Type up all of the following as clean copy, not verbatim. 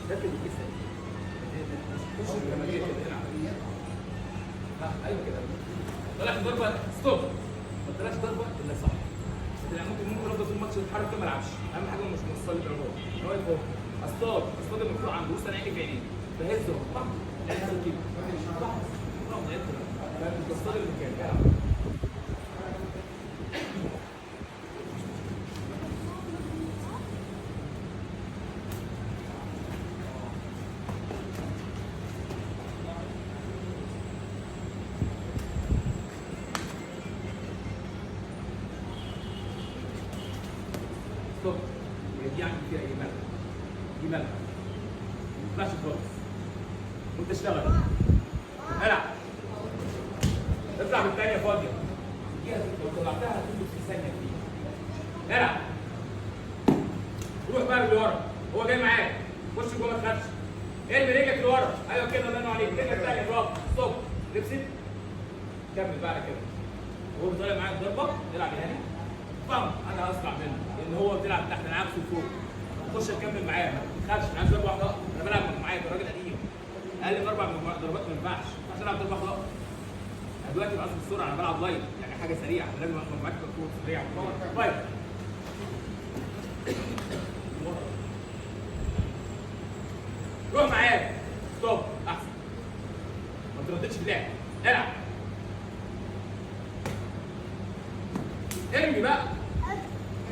ده في الجسم. خش الكماليه كده العب. ايوه كده. طلعت ضربه ستوب. ما طلعش ضربه الا صح. يعني ممكن افضل طول الماتش يتحرك كده ما العبش. اهم حاجه مش موصل للضربات. هو يبقى اصطاد المفروض عنده بص انا عيني في عينيه. بهزه طبعا. يعني كده. طبعا انت تصطاد المكان العب. ستوب. دي عندي فيها ايه ملل. دي ملل. ما تطلعش خالص. وانت اشتغل. العب. اطلع بالثانيه فاضيه. لو طلعتها هتدوس في ثانيه فيها. العب. روح بقى لورا. هو جاي معاك. خش جوه ما تخافش. ارمي رجلك لورا. ايوه كده الله ينور عليك. رجلك الثانيه برافو. ستوب. لبست. كمل بقى على كده. وهو طالع معاك ضربه العب هنا. طبعا انا اسرع منه لان هو بيلعب تحت انا عكسه فوق. خش اكمل معاه ما تخافش انا عايز ضربه واحده انا بلعب معاك راجل قديم اقل من 4 ضربات ما ينفعش عشان العب ضربه واحده انا دلوقتي بعصر بسرعه انا بلعب لايف يعني حاجه سريعه لازم ابقى معاك كوره سريعه طيب روح معاك ستوب احسن ما ترددش في اللعب العب ارمي بقى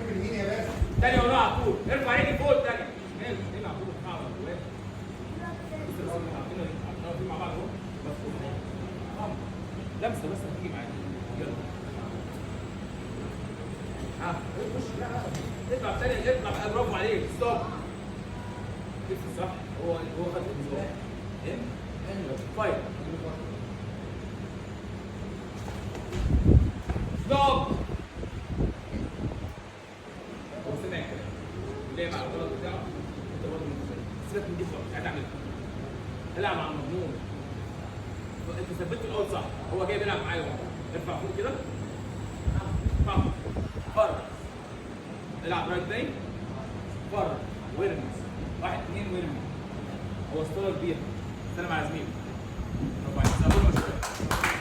ارمي مين يا باشا؟ تاني وراها على طول ارفع رجلي فوق التانية هنا على طول ارفعها على جواك بص مع بعض اهو مفهوم لمسه بس هتيجي معاك يلا ها خش اطلع تاني اطلع بقى برافو عليك ستوب كيف صح هو خد النظام فايت ستوب ليه مع الغلط بتاعه انت برضه سيبك من دي خالص قاعد اعملها العب مع المضمون انت ثبته الاول صح هو جاي بيلعب معايا ارفع فوق كده طب فرق العب رايت باي فرق ويرمي 1 2 ويرمي هو اسطوره كبيره سلام على زميلي ربع